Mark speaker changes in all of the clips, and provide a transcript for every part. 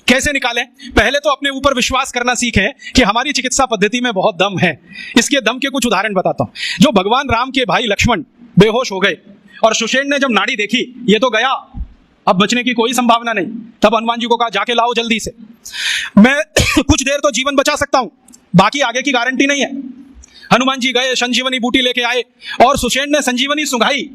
Speaker 1: कैसे निकालें? पहले तो अपने ऊपर विश्वास करना सीखें कि हमारी चिकित्सा पद्धति में बहुत दम है। इसके दम के कुछ उदाहरण बताता हूं। जो भगवान राम के भाई लक्ष्मण बेहोश हो गए और सुषेण ने जब नाड़ी देखी, ये तो गया, अब बचने की कोई संभावना नहीं, तब हनुमान जी को कहा जाके लाओ जल्दी से, मैं कुछ देर तो जीवन बचा सकता हूं, बाकी आगे की गारंटी नहीं है। हनुमान जी गए, संजीवनी बूटी लेके आए और सुषेण ने संजीवनी सूंघाई,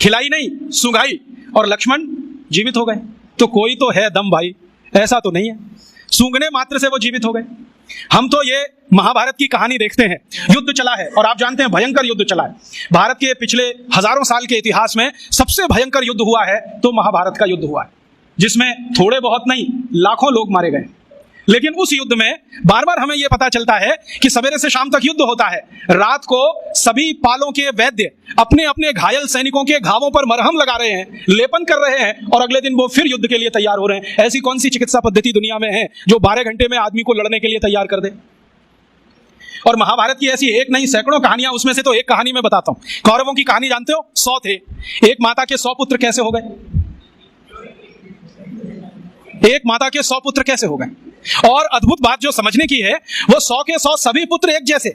Speaker 1: खिलाई नहीं, सूंघाई, और लक्ष्मण जीवित हो गए। तो कोई तो है दम भाई, ऐसा तो नहीं है सूंघने मात्र से वो जीवित हो गए। हम तो ये महाभारत की कहानी देखते हैं, युद्ध चला है और आप जानते हैं भयंकर युद्ध चला है। भारत के पिछले हजारों साल के इतिहास में सबसे भयंकर युद्ध हुआ है तो महाभारत का युद्ध हुआ है, जिसमें थोड़े बहुत नहीं लाखों लोग मारे गए। लेकिन उस युद्ध में बार बार हमें यह पता चलता है कि सवेरे से शाम तक युद्ध होता है, रात को सभी पालों के वैद्य अपने अपने घायल सैनिकों के घावों पर मरहम लगा रहे हैं, लेपन कर रहे हैं, और अगले दिन वो फिर युद्ध के लिए तैयार हो रहे हैं। ऐसी कौन सी चिकित्सा पद्धति दुनिया में है जो 12 घंटे में आदमी को लड़ने के लिए तैयार कर दे? और महाभारत की ऐसी एक नहीं सैकड़ों कहानियां, उसमें से तो एक कहानी मैं बताता हूं। कौरवों की कहानी जानते हो? 100 थे, एक माता के 100 पुत्र कैसे हो गए? एक माता के 100 पुत्र कैसे हो गए? और अद्भुत बात जो समझने की है, वो 100 के 100 सभी पुत्र एक जैसे,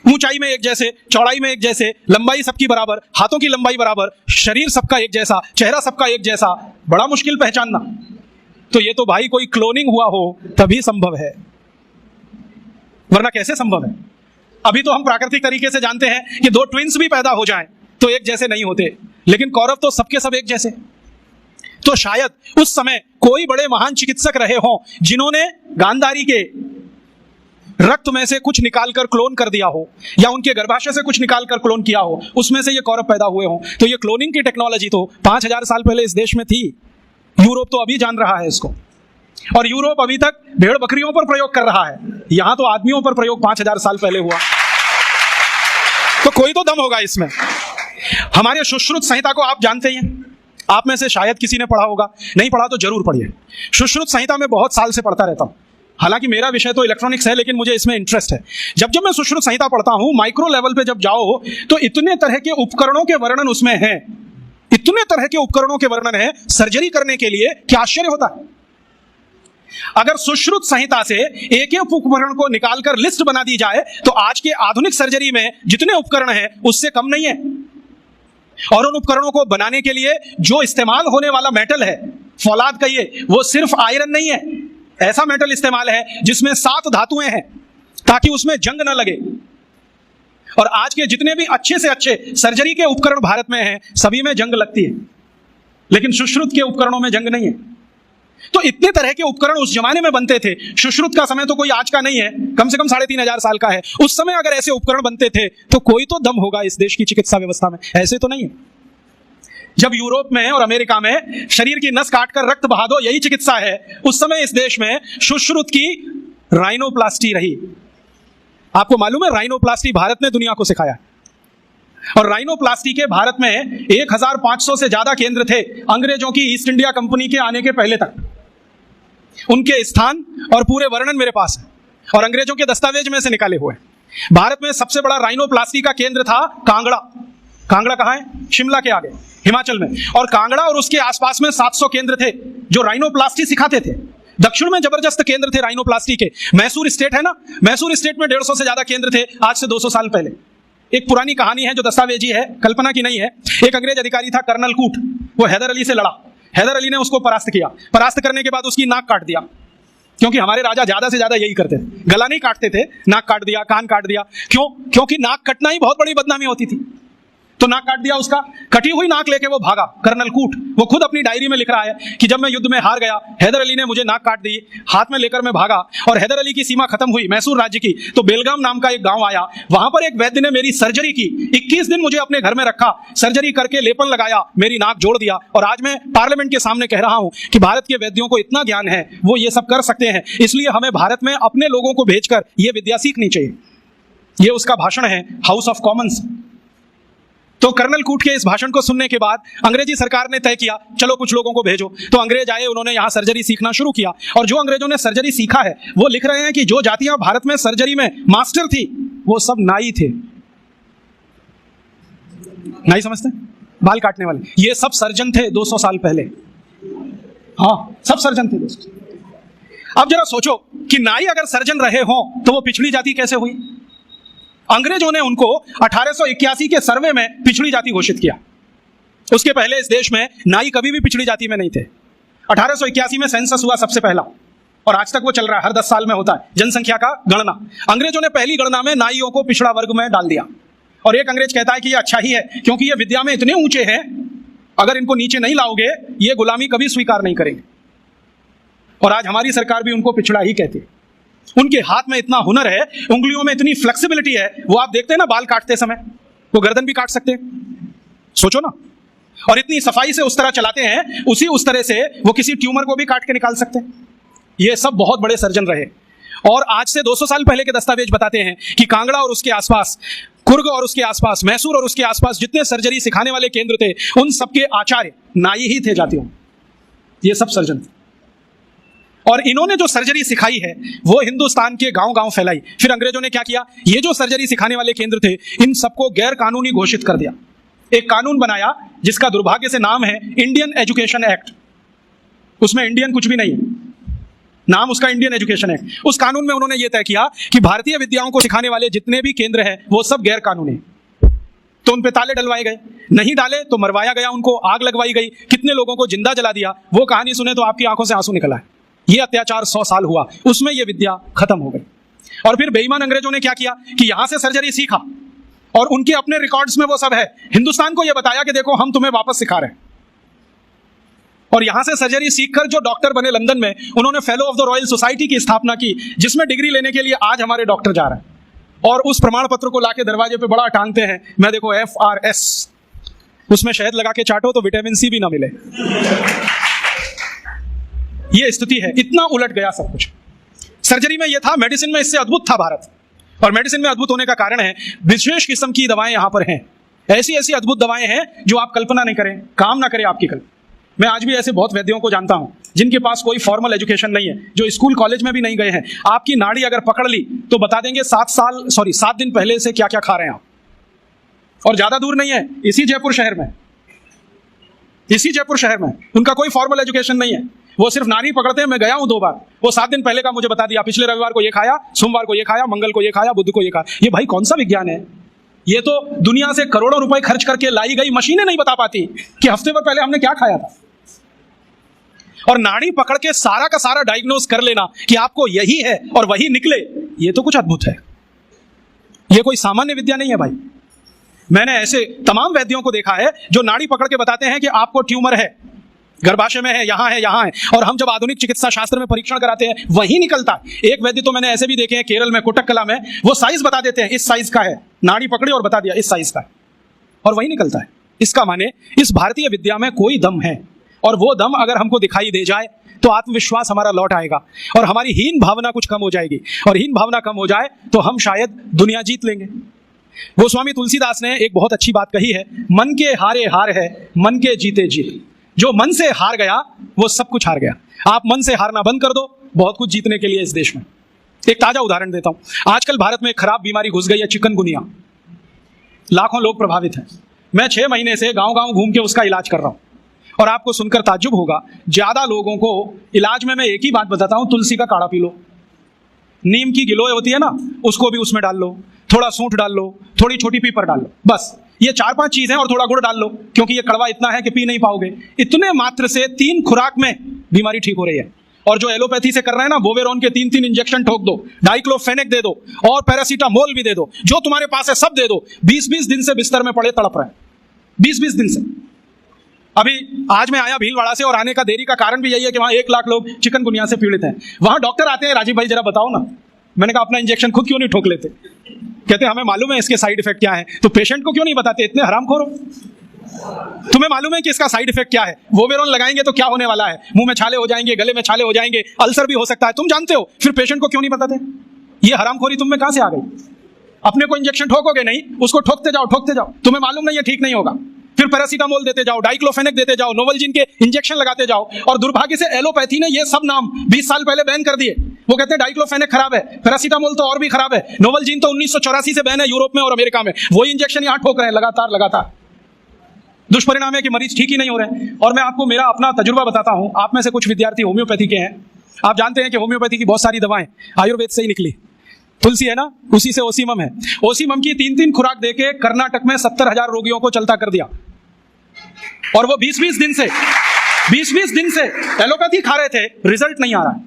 Speaker 1: ऊंचाई में एक जैसे, चौड़ाई में एक जैसे, लंबाई सबकी बराबर, हाथों की लंबाई बराबर, शरीर सबका एक जैसा, चेहरा सबका एक जैसा। बड़ा मुश्किल पहचानना। तो ये तो भाई कोई क्लोनिंग हुआ हो तभी संभव है, वरना कैसे संभव है? अभी तो हम प्राकृतिक तरीके से जानते हैं कि 2 ट्विंस भी पैदा हो जाएं तो एक जैसे नहीं होते, लेकिन कौरव तो सबके सब एक जैसे। तो शायद उस समय कोई बड़े महान चिकित्सक रहे हों जिन्होंने गांधारी के रक्त में से कुछ निकालकर क्लोन कर दिया हो, या उनके गर्भाशय से कुछ निकालकर क्लोन किया हो, उसमें से ये कौरव पैदा हुए हों। तो ये क्लोनिंग की टेक्नोलॉजी तो 5000 साल पहले इस देश में थी। यूरोप तो अभी जान रहा है इसको, और यूरोप अभी तक भेड़ बकरियों पर प्रयोग कर रहा है। यहां तो आदमियों पर प्रयोग 5000 साल पहले हुआ। तो कोई तो दम होगा इसमें। हमारे सुश्रुत संहिता को आप जानते हैं, आप में से शायद किसी ने पढ़ा होगा, नहीं पढ़ा तो जरूर पढ़िए। सुश्रुत संहिता में बहुत साल से पढ़ता रहता हूं। हालांकि मेरा विषय तो इलेक्ट्रॉनिक्स है, लेकिन मुझे इसमें इंटरेस्ट है। जब जब मैं सुश्रुत संहिता पढ़ता हूं, माइक्रो लेवल पे जब जाओ तो इतने तरह के उपकरणों के वर्णन उसमें हैं, इतने तरह के उपकरणों के वर्णन है सर्जरी करने के लिए, क्या आश्चर्य होता है। अगर सुश्रुत संहिता से एक एक उपकरण को निकालकर लिस्ट बना दी जाए तो आज के आधुनिक सर्जरी में जितने उपकरण हैं उससे कम नहीं है। और उन उपकरणों को बनाने के लिए जो इस्तेमाल होने वाला मेटल है, फौलाद कहिए, वो सिर्फ आयरन नहीं है, ऐसा मेटल इस्तेमाल है जिसमें 7 धातुएं हैं ताकि उसमें जंग ना लगे। और आज के जितने भी अच्छे से अच्छे सर्जरी के उपकरण भारत में हैं, सभी में जंग लगती है, लेकिन सुश्रुत के उपकरणों में जंग नहीं है। तो इतने तरह के उपकरण उस जमाने में बनते थे। सुश्रुत का समय तो कोई आज का नहीं है, कम से कम 3500 साल का है। उस समय अगर ऐसे उपकरण बनते थे तो कोई तो दम होगा इस देश की चिकित्सा व्यवस्था में, ऐसे तो नहीं है। जब यूरोप में और अमेरिका में शरीर की नस काटकर रक्त बहा दो, यही चिकित्सा है, उस समय इस देश में सुश्रुत की राइनोप्लास्टी रही। आपको मालूम है, राइनोप्लास्टी भारत ने दुनिया को सिखाया। और राइनोप्लास्टी के भारत में 1500 से ज्यादा केंद्र थे अंग्रेजों की ईस्ट इंडिया कंपनी के आने के पहले तक। उनके स्थान और पूरे वर्णन मेरे पास है, और अंग्रेजों के दस्तावेज में से निकाले हुए। भारत में सबसे बड़ा राइनोप्लास्टी का केंद्र था कांगड़ा। कांगड़ा कहां है? शिमला के आगे, हिमाचल में। और कांगड़ा और उसके आसपास में 700 केंद्र थे जो राइनोप्लास्टी सिखाते थे। दक्षिण में जबरदस्त केंद्र थे राइनोप्लास्टी के। मैसूर स्टेट है ना, मैसूर स्टेट में 150 से ज्यादा केंद्र थे आज से 200 साल पहले। एक पुरानी कहानी है जो दस्तावेजी है, कल्पना की नहीं है। एक अंग्रेज अधिकारी था कर्नल कूट, वो हैदर अली से लड़ा। हैदर अली ने उसको परास्त किया। परास्त करने के बाद उसकी नाक काट दिया, क्योंकि हमारे राजा ज्यादा से ज्यादा यही करते थे, गला नहीं काटते थे, नाक काट दिया, कान काट दिया। क्यों? क्योंकि नाक कटना ही बहुत बड़ी बदनामी होती थी। तो नाक काट दिया उसका। कटी हुई नाक लेके वो भागा कर्नल कूट। वो खुद अपनी डायरी में लिख रहा है कि जब मैं युद्ध में हार गया, हैदर अली ने मुझे नाक काट दी, हाथ में लेकर मैं भागा, और हैदर अली की सीमा खत्म हुई मैसूर राज्य की, तो बेलगाम नाम का एक गांव आया, वहां पर एक वैद्य ने मेरी सर्जरी की। 21 दिन मुझे अपने घर में रखा, सर्जरी करके लेपन लगाया, मेरी नाक जोड़ दिया। और आज मैं पार्लियामेंट के सामने कह रहा हूं कि भारत के वैद्यों को इतना ज्ञान है, वो ये सब कर सकते हैं। इसलिए हमें भारत में अपने लोगों को भेजकर ये विद्या सीखनी चाहिए। ये उसका भाषण है हाउस ऑफ कॉमन्स। तो कर्नल कूट के इस भाषण को सुनने के बाद अंग्रेजी सरकार ने तय किया, चलो कुछ लोगों को भेजो। तो अंग्रेज आए, उन्होंने यहां सर्जरी सीखना शुरू किया। और जो अंग्रेजों ने सर्जरी सीखा है, वो लिख रहे हैं कि जो जातियां भारत में सर्जरी में मास्टर थी, वो सब नाई थे। नाई समझते हैं? बाल काटने वाले। ये सब सर्जन थे 200 साल पहले। हाँ, सब सर्जन थे दोस्तों। अब जरा सोचो कि नाई अगर सर्जन रहे हों तो वो पिछड़ी जाति कैसे हुई? अंग्रेजों ने उनको 1881 के सर्वे में पिछड़ी जाति घोषित किया। उसके पहले इस देश में नाई कभी भी पिछड़ी जाति में नहीं थे। 1881 में सेंसस हुआ सबसे पहला, और आज तक वो चल रहा है, हर 10 साल में होता है जनसंख्या का गणना। अंग्रेजों ने पहली गणना में नाइयों को पिछड़ा वर्ग में डाल दिया, और एक अंग्रेज कहता है कि ये अच्छा ही है क्योंकि ये विद्या में इतने ऊंचे हैं, अगर इनको नीचे नहीं लाओगे ये गुलामी कभी स्वीकार नहीं करेंगे। और आज हमारी सरकार भी उनको पिछड़ा ही कहती है। उनके हाथ में इतना हुनर है, उंगलियों में इतनी फ्लेक्सिबिलिटी है, वो आप देखते हैं ना बाल काटते समय, वो गर्दन भी काट सकते हैं, सोचो ना। और इतनी सफाई से उस तरह चलाते हैं, उस तरह से वो किसी ट्यूमर को भी काट के निकाल सकते हैं। ये सब बहुत बड़े सर्जन रहे। और आज से 200 साल पहले के दस्तावेज बताते हैं कि कांगड़ा और उसके आसपास, कुर्ग और उसके आसपास, मैसूर और उसके आसपास जितने सर्जरी सिखाने वाले केंद्र थे, उन सबके आचार्य नाई ही थे जातियों। ये सब सर्जन थे। और इन्होंने जो सर्जरी सिखाई है वो हिंदुस्तान के गांव-गांव फैलाई। फिर अंग्रेजों ने क्या किया, ये जो सर्जरी सिखाने वाले केंद्र थे, इन सबको गैर कानूनी घोषित कर दिया। एक कानून बनाया जिसका दुर्भाग्य से नाम है इंडियन एजुकेशन एक्ट। उसमें इंडियन कुछ भी नहीं है, नाम उसका इंडियन एजुकेशन एक्ट। उस कानून में उन्होंने ये तय किया कि भारतीय विद्याओं को सिखाने वाले जितने भी केंद्र हैं वो सब गैर कानूनी। तो उन पे ताले डलवाए गए, नहीं डाले तो मरवाया गया, उनको आग लगवाई गई, कितने लोगों को जिंदा जला दिया। वो कहानी सुने तो आपकी आंखों से आंसू निकला है। ये अत्याचार 100 साल हुआ, उसमें ये विद्या खत्म हो गई। और फिर बेईमान अंग्रेजों ने क्या किया कि यहां से सर्जरी सीखा, और उनके अपने रिकॉर्ड्स में वो सब है। हिंदुस्तान को यह बताया कि देखो हम तुम्हें वापस सिखा रहे हैं। और यहां से सर्जरी सीखकर जो डॉक्टर बने लंदन में, उन्होंने fellow of the royal society की स्थापना की, जिसमें डिग्री लेने के लिए आज हमारे डॉक्टर जा रहे हैं। और उस प्रमाण पत्र को लाके दरवाजे पे बड़ा टांगते हैं। मैं देखो FRS, उसमें शहद लगा के चाटो तो विटामिन C भी ना मिले। ये स्थिति है, इतना उलट गया सब कुछ। सर्जरी में ये था, मेडिसिन में इससे अद्भुत था भारत। और मेडिसिन में अद्भुत होने का कारण है विशेष किस्म की दवाएं यहां पर हैं। ऐसी ऐसी अद्भुत दवाएं हैं जो आप कल्पना नहीं करें, काम ना करें आपकी कल्पना। मैं आज भी ऐसे बहुत वैद्यों को जानता हूं जिनके पास कोई फॉर्मल एजुकेशन नहीं है, जो स्कूल कॉलेज में भी नहीं गए हैं। आपकी नाड़ी अगर पकड़ ली तो बता देंगे 7 दिन पहले से क्या क्या खा रहे हैं आप। और ज्यादा दूर नहीं है, इसी जयपुर शहर में उनका कोई फॉर्मल एजुकेशन नहीं है। वो सिर्फ नाड़ी पकड़ते हैं। मैं गया हूं 2 बार, वो 7 दिन पहले का मुझे बता दिया, पिछले रविवार को ये खाया, सोमवार को ये खाया, मंगल को ये खाया, बुध को ये खाया। ये भाई कौन सा विज्ञान है? ये तो दुनिया से करोड़ों रुपए खर्च करके लाई गई मशीनें नहीं बता पाती कि हफ्ते भर पहले हमने क्या खाया था। और नाड़ी पकड़ के सारा का सारा डायग्नोज कर लेना कि आपको यही है और वही निकले, ये तो कुछ अद्भुत है। ये कोई सामान्य विद्या नहीं है भाई। मैंने ऐसे तमाम वैद्यों को देखा है जो नाड़ी पकड़ के बताते हैं कि आपको ट्यूमर है, गर्भाशय में है, यहां है, यहां है। और हम जब आधुनिक चिकित्सा शास्त्र में परीक्षण कराते हैं वही निकलता है। एक वैद्य तो मैंने ऐसे भी देखे हैं केरल में, कोटक्कला में, वो साइज बता देते हैं, इस साइज का है, नाड़ी पकड़ी और बता दिया इस साइज का है, और वही निकलता है। इसका माने इस भारतीय विद्या में कोई दम है, और वो दम अगर हमको दिखाई दे जाए तो आत्मविश्वास हमारा लौट आएगा और हमारी हीन भावना कुछ कम हो जाएगी। और हीन भावना कम हो जाए तो हम शायद दुनिया जीत लेंगे। गोस्वामी तुलसीदास ने एक बहुत अच्छी बात कही है, मन के हारे हार है, मन के जीते जीत। जो मन से हार गया वो सब कुछ हार गया। आप मन से हारना बंद कर दो, बहुत कुछ जीतने के लिए इस देश में। एक ताजा उदाहरण देता हूं। आजकल भारत में एक खराब बीमारी घुस गई है, चिकनगुनिया। लाखों लोग प्रभावित हैं। मैं 6 महीने से गांव-गांव घूम के उसका इलाज कर रहा हूं, और आपको सुनकर ताज्जुब होगा, ज्यादा लोगों को इलाज में मैं एक ही बात बताता हूं, तुलसी का काढ़ा पी लो, नीम की गिलोय होती है ना, उसको भी उसमें डाल लो, थोड़ा सूंठ डाल लो, थोड़ी छोटी पीपर डाल लो, बस ये 4-5 चीजें, और थोड़ा गुड़ डाल लो, क्योंकि ये कड़वा इतना है कि पी नहीं पाओगे। इतने मात्र से 3 खुराक में बीमारी ठीक हो रही है। और जो एलोपैथी से कर रहे हैं ना, बोवेरोन के 3-3 इंजेक्शन ठोक दो, डाइक्लोफेनेक दे दो, और पैरासीटामोल भी दे दो, जो तुम्हारे पास है सब दे दो। 20-20 दिन से बिस्तर में पड़े तड़प रहे हैं, 20-20 दिन से। अभी आज मैं आया भीलवाड़ा से, और आने का देरी का कारण भी यही है कि वहां 1 लाख लोग चिकनगुनिया से पीड़ित हैं। वहां डॉक्टर आते हैं, राजीव भाई जरा बताओ ना। मैंने कहा अपना इंजेक्शन खुद क्यों नहीं ठोक लेते? कहते हमें मालूम है इसके साइड इफेक्ट क्या है। तो पेशेंट को क्यों नहीं बताते? इतने हरामखोर हो। तुम्हें मालूम है कि इसका साइड इफेक्ट क्या है? वोवेरोन लगाएंगे तो क्या होने वाला है? मुंह में छाले हो जाएंगे, गले में छाले हो जाएंगे, अल्सर भी हो सकता है। तुम जानते हो, फिर पेशेंट को क्यों नहीं बताते? ये हरामखोरी तुम में कहां से आ गई? अपने को इंजेक्शन ठोकोगे नहीं, उसको ठोकते जाओ। तुम्हें मालूम नहीं है ठीक नहीं होगा, फिर पैरासीटामोल देते जाओ, डाइक्लोफेनेक देते जाओ, नोवलजीन के इंजेक्शन लगाते जाओ। और दुर्भाग्य से एलोपैथी ने ये सब नाम 20 साल पहले बैन कर दिए। वो कहते हैं डाइक्लोफेनेक खराब है, पैरासीटामोल तो और भी खराब है, नोवलजीन तो 1984 से बैन है यूरोप में और अमेरिका में। वही इंजेक्शन यहां ठोक रहे हैं लगातार। दुष्परिणाम है कि मरीज ठीक ही नहीं हो रहे हैं। और मैं आपको मेरा अपना तजुर्बा बताता हूं। आप में से कुछ विद्यार्थी होम्योपैथी के हैं, आप जानते हैं कि होम्योपैथी की बहुत सारी दवाएं आयुर्वेद से ही निकली। तुलसी है ना, उसी से ओसीमम है। ओसीमम की 3-3 खुराक देके कर्नाटक में 70,000 रोगियों को चलता कर दिया। और वो 20-20 दिन से एलोपैथी खा रहे थे, रिजल्ट नहीं आ रहा है।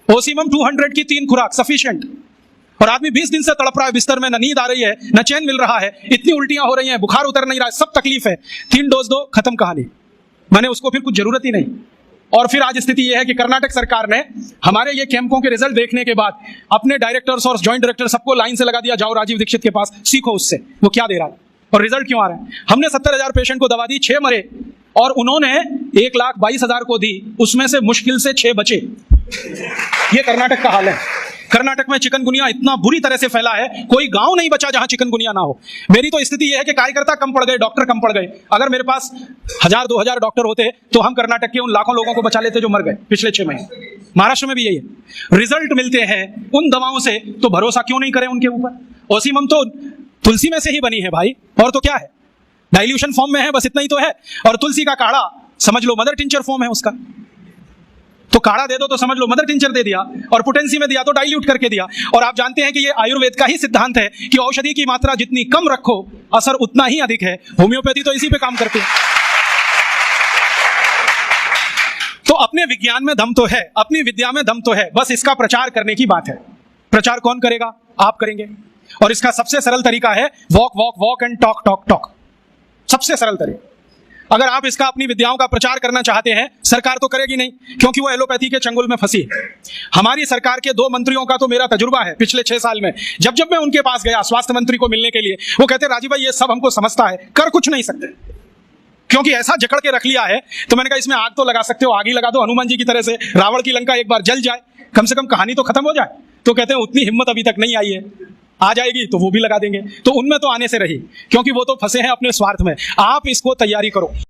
Speaker 1: ओसीमम 200 की 3 खुराक सफिशिएंट। और आदमी 20 दिन से तड़प रहा है बिस्तर में, न नींद आ रही है, न चैन मिल रहा है, इतनी उल्टियां हो रही हैं, बुखार उतर नहीं रहा है, सब तकलीफ है। 3 डोज दो, खत्म कहानी। मैंने उसको फिर कुछ जरूरत ही नहीं। और फिर आज स्थिति यह है कि कर्नाटक सरकार ने हमारे ये कैंपों के रिजल्ट देखने के बाद अपने डायरेक्टर्स और जॉइंट डायरेक्टर सबको लाइन से लगा दिया, जाओ राजीव दीक्षित के पास, सीखो उससे वो क्या दे रहा है और रिजल्ट क्यों आ रहा है। हमने 70,000 पेशेंट को दवा दी, 6 मरे, और उन्होंने 1,22,000 को दी, उसमें से मुश्किल से 6 बचे। ये कर्नाटक का हाल है। कर्नाटक में चिकनगुनिया इतना बुरी तरह से फैला है, कोई गांव नहीं बचा जहां चिकनगुनिया ना हो। मेरी तो स्थिति यह है कि कार्यकर्ता कम पड़ गए, डॉक्टर कम पड़ गए। अगर मेरे पास 1,000-2,000 डॉक्टर होते तो हम कर्नाटक के उन लाखों लोगों को बचा लेते जो मर गए पिछले 6 महीने। महाराष्ट्र में भी यही है। रिजल्ट मिलते हैं उन दवाओं से, तो भरोसा क्यों नहीं करें उनके ऊपर। ओसीमम तो तुलसी में से ही बनी है भाई, और तो क्या है, डाइल्यूशन फॉर्म में है, बस इतना ही तो है। और तुलसी का काढ़ा समझ लो मदर टिंचर फॉर्म है उसका। तो काढ़ा दे दो तो समझ लो मदर टिंचर दे दिया, और पोटेंसी में दिया तो डाइल्यूट करके दिया। और आप जानते हैं कि ये आयुर्वेद का ही सिद्धांत है कि औषधि की मात्रा जितनी कम रखो, असर उतना ही अधिक है। होम्योपैथी तो इसी पे काम करती है। तो अपने विज्ञान में दम तो है, अपनी विद्या में दम तो है, बस इसका प्रचार करने की बात है। प्रचार कौन करेगा? आप करेंगे। और इसका सबसे सरल तरीका है walk walk walk and talk talk talk. सबसे सरल तरीका। अगर आप इसका अपनी विद्याओं का प्रचार करना चाहते हैं, सरकार तो करेगी नहीं, क्योंकि वो एलोपैथी के चंगुल में फंसी है। हमारी सरकार के 2 मंत्रियों का तो मेरा तजुर्बा है पिछले 6 साल में। जब जब मैं उनके पास गया स्वास्थ्य मंत्री को मिलने के लिए, वो कहते राजीव भाई ये सब हमको समझता है, कर कुछ नहीं सकते, क्योंकि ऐसा जकड़ के रख लिया है। तो मैंने कहा इसमें आग तो लगा सकते हो, आग ही लगा दो हनुमान जी की तरह से, रावण की लंका एक बार जल जाए, कम से कम कहानी तो खत्म हो जाए। तो कहते हैं उतनी हिम्मत अभी तक नहीं आई है, आ जाएगी तो वो भी लगा देंगे। तो उनमें तो आने से रही, क्योंकि वो तो फंसे हैं अपने स्वार्थ में। आप इसको तैयारी करो।